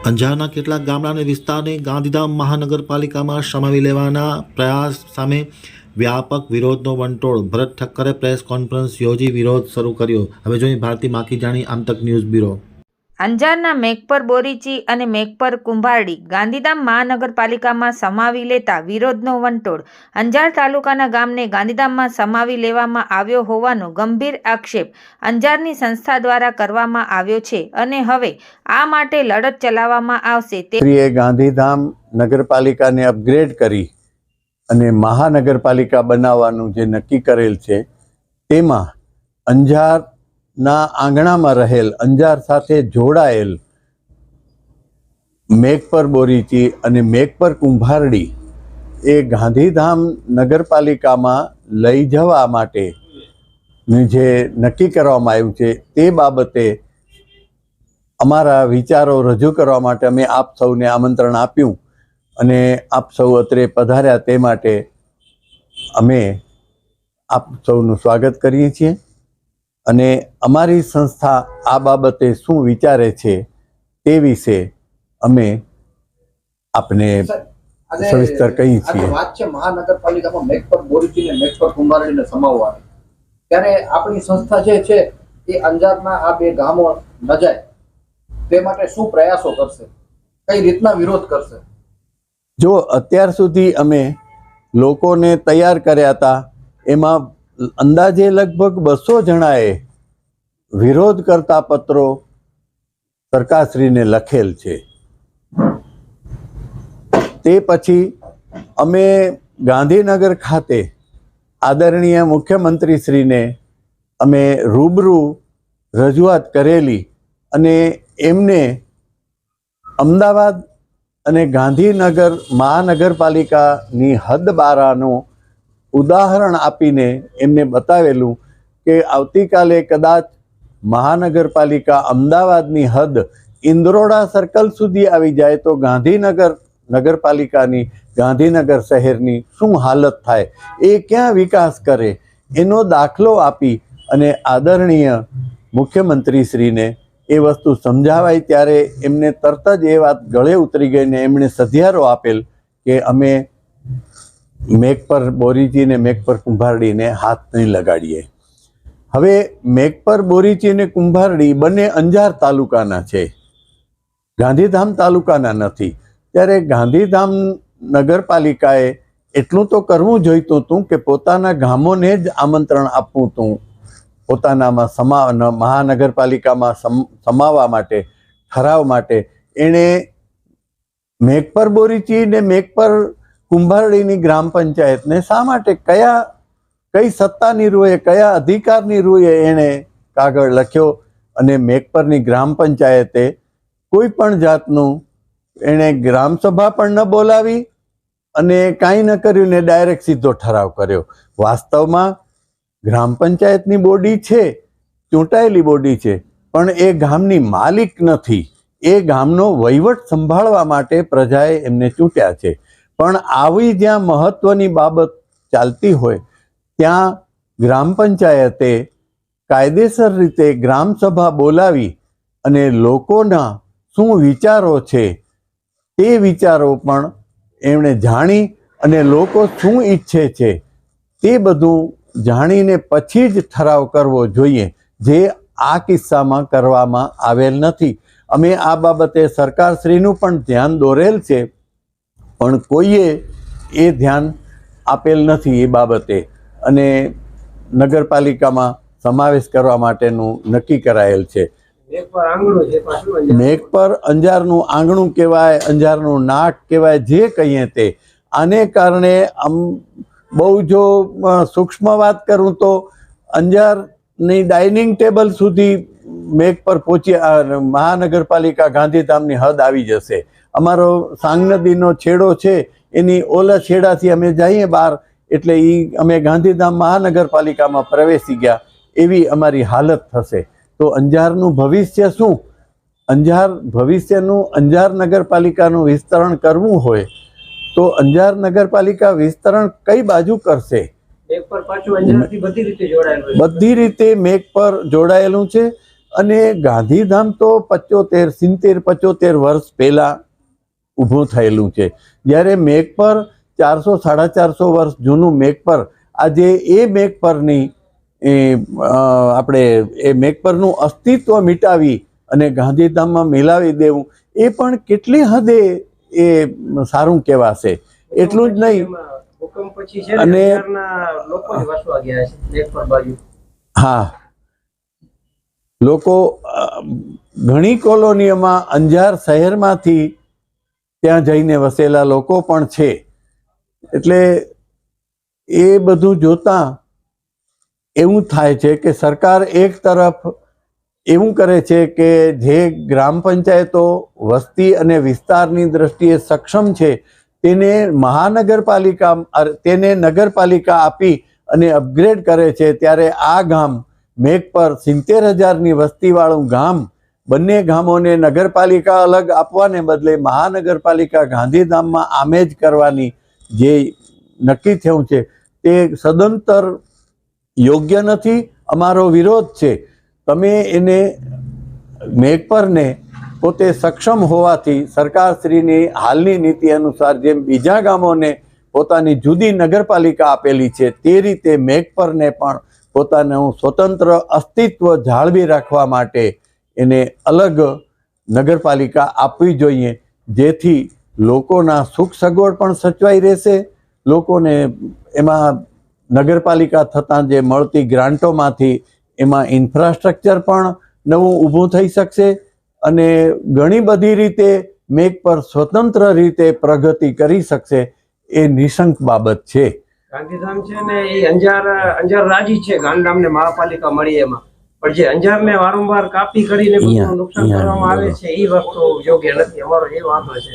અંજારના કેટલાક ગામડા અને વિસ્તારને ગાંધીધામ મહાનગરપાલિકામાં સમાવી લેવાના પ્રયાસ સામે વ્યાપક વિરોધનો વંટોળ. ભરત ઠક્કરે પ્રેસ કોન્ફરન્સ યોજી વિરોધ શરૂ કર્યો. હવે જોઈએ ભારતી માખીજાણી, આમતક ન્યૂઝ બ્યુરો. અંજારના મેઘપર બોરીચી અને મેઘપર કુંભારડી ગાંધીધામ મહાનગરપાલિકામાં સમાવી લેતા વિરોધનો વંટોળ. અંજાર તાલુકાના ગામને ગાંધીધામમાં સમાવી લેવામાં આવ્યો હોવાનો ગંભીર આક્ષેપ અંજારની સંસ્થા દ્વારા કરવામાં આવ્યો છે અને હવે આ માટે લડત ચલાવવામાં આવશે. તે ગાંધીધામ નગરપાલિકાને અપગ્રેડ કરી અને મહાનગરપાલિકા બનાવવાનું જે નક્કી કરેલ છે તેમાં અંજાર ના આંગણામાં રહેલ, અંજાર સાથે જોડાયેલ મેઘપર બોરીચી અને મેઘપર કુંભારડી એ ગાંધીધામ નગરપાલિકામાં લઈ જવા માટે જે નક્કી કરવામાં આવ્યું છે તે બાબતે અમારા વિચારો રજૂ કરવા માટે અમે આપ સૌને આમંત્રણ આપ્યું અને આપ સૌ અત્રે પધાર્યા. તે માટે અમે આપ સૌનું સ્વાગત કરીએ છીએ અને અમારી સંસ્થા આ બાબતે શું વિચારે છે તે વિશે અમે આપને સવિસ્તર કહીએ છીએ. વાત છે મહાનગરપાલિકામાં મેઘપર બોરીચી અને મેઘપર કુંભારડીને સમાવવાની, ત્યારે આપણી સંસ્થા જે છે એ અંજારના આ બે ગામો ન જાય તે માટે શું પ્રયાસો કરશે, કઈ રીતના વિરોધ કરશે? જો અત્યાર સુધી અમે લોકોને તૈયાર કર્યા હતા એમાં અંદાજે લગભગ 200 જણાએ વિરોધ કરતા પત્રો સરકારશ્રીને લખેલ છે. તે પછી અમે ગાંધીનગર ખાતે આદરણીય મુખ્યમંત્રીશ્રીને અમે રૂબરૂ રજૂઆત કરેલી અને એમને અમદાવાદ અને ગાંધીનગર મહાનગરપાલિકાની હદ બારાનું ઉદાહરણ આપીને એમને બતાવેલું કે આવતીકાલે કદાચ મહાનગરપાલિકા અમદાવાદની હદ ઇન્દ્રોડા સર્કલ સુધી આવી જાય તો ગાંધીનગર નગરપાલિકાની, ગાંધીનગર શહેરની શું હાલત થાય, એ ક્યાં વિકાસ કરે, એનો દાખલો આપી અને આદરણીય મુખ્યમંત્રીશ્રીને એ વસ્તુ સમજાવાય ત્યારે એમને તરત જ એ વાત ગળે ઉતરી ગઈ ને એમણે સધિયારો આપેલ કે અમે મેઘપર બોરીચી ને મેઘપર કુંભારડીને હાથ નહીં લગાડીએ. હવે મેઘપર બોરીચી અને કુંભારડી બંને અંજાર તાલુકાના છે, ગાંધીધામ તાલુકાના નથી. ત્યારે ગાંધીધામ નગરપાલિકાએ એટલું તો કરવું જોઈતું હતું કે પોતાના ગામોને જ આમંત્રણ આપવું હતું પોતાનામાં મહાનગરપાલિકામાં સમાવવા માટે, ઠરાવ માટે. એણે મેઘપર બોરીચી ને મેઘપર કુંભારડીની ગ્રામ પંચાયતને શા માટે, કઈ સત્તાની રૂએ, કયા અધિકારની રૂએ એણે કાગળ લખ્યો અને મેઘપરની ગ્રામ પંચાયતે કોઈ પણ જાતનું એણે ગ્રામસભા પણ ન બોલાવી અને કાંઈ ન કર્યું ને ડાયરેક્ટ સીધો ઠરાવ કર્યો. વાસ્તવમાં ગ્રામ પંચાયતની બોડી છે, ચૂંટાયેલી બોડી છે, પણ એ ગામની માલિક નથી. એ ગામનો વહીવટ સંભાળવા માટે પ્રજાએ એમને ચૂંટ્યા છે. પણ આવી જ્યાં મહત્વની બાબત ચાલતી હોય ત્યાં ગ્રામ પંચાયતે કાયદેસર રીતે ગ્રામસભા બોલાવી અને લોકોના શું વિચારો છે તે વિચારો પણ એમણે જાણી અને લોકો શું ઈચ્છે છે તે બધું જાણીને પછી જ ઠરાવ કરવો જોઈએ, જે આ કિસ્સામાં કરવામાં આવેલ નથી. અમે આ બાબતે સરકારશ્રીનું પણ ધ્યાન દોરેલ છે પણ કોઈએ એ ધ્યાન આપેલ નથી એ બાબતે અને નગરપાલિકામાં સમાવેશ કરવા માટેનું નક્કી કરાયેલ છે. મેઘપર અંજારનું આંગણું કહેવાય, અંજારનું નાક કહેવાય, જે કહીએ તે. આને કારણે બહુ જો સૂક્ષ્મ વાત કરું તો અંજારની ડાઇનિંગ ટેબલ સુધી મેઘપર પહોંચ્યા મહાનગરપાલિકા ગાંધીધામની હદ આવી જશે. અમારો સાંગ નદીનો છેડો છે એની ઓલા છેડાથી અમે જઈએ બહાર એટલે અમે ગાંધીધામ મહાનગરપાલિકામાં પ્રવેશી ગયા એવી અમારી હાલત થશે. તો અંજારનું ભવિષ્ય શું? અંજાર નગરપાલિકાનું વિસ્તરણ કરવું હોય તો અંજાર નગરપાલિકા વિસ્તરણ કઈ બાજુ કરશે? બધી રીતે મેઘપર જોડાયેલું છે અને ગાંધીધામ તો 70 વર્ષ પહેલાં ઊભું થયેલું છે. જ્યારે મેઘપર 400-450 વર્ષ જૂનું મેઘપર આજે એ મેઘપરની આપણે એ મેઘપરનું અસ્તિત્વ મિટાવી અને ગાંધીધામમાં મિલાવી દેવું એ પણ કેટલી હદે એ સારું કહેવાશે. એટલું જ નહીં, ભૂકંપ પછી છે અને લોકો જ વસવા ગયા છે મેઘપર બાજુ. હા, લોકો ઘણી કોલોનીઓમાં અંજાર શહેરમાંથી ત્યાં જઈને વસેલા લોકો પણ છે. એટલે એ બધું જોતા એવું થાય છે કે સરકાર એક તરફ એવું કરે છે કે જે ગ્રામ પંચાયતો વસ્તી અને વિસ્તારની દ્રષ્ટિએ સક્ષમ છે તેને નગરપાલિકા આપી અને અપગ્રેડ કરે છે. ત્યારે આ ગામ મેઘપર 70,000ની વસ્તીવાળું ગામ, બંને ગામોને નગરપાલિકા અલગ આપવાને બદલે મહાનગરપાલિકા ગાંધીધામમાં આમે જ કરવાની જે નક્કી થયું છે તે સદંતર યોગ્ય નથી. અમારો વિરોધ છે. તમે એને મેઘપરને પોતે સક્ષમ હોવાથી સરકારશ્રીની હાલની નીતિ અનુસાર જેમ બીજા ગામોને પોતાની જુદી નગરપાલિકા આપેલી છે તે રીતે મેઘપરને પણ પોતાનું સ્વતંત્ર અસ્તિત્વ જાળવી રાખવા માટે એને અલગ નગરપાલિકા આપવી જોઈએ, જેથી લોકોના સુખ સગવડ પણ સચવાઈ રહેશે. લોકોને એમાં નગરપાલિકા થતાં જે મળતી ગ્રાન્ટોમાંથી એમાં ઇન્ફ્રાસ્ટ્રક્ચર પણ નવું ઊભું થઈ શકશે અને ઘણી બધી રીતે મેઘપર સ્વતંત્ર રીતે પ્રગતિ કરી શકશે. એ નિશંક બાબત છે. ગાંધીધામ છે ને એ અંજાર રાજી છે ગાંધીધામને મહાપાલિકા મળી એમાં, પણ જે અંજારને વારંવાર કાપી કરીને બધું નુકસાન કરવામાં આવે છે એ વસ્તુ યોગ્ય નથી. અમારો એ વાંધો છે.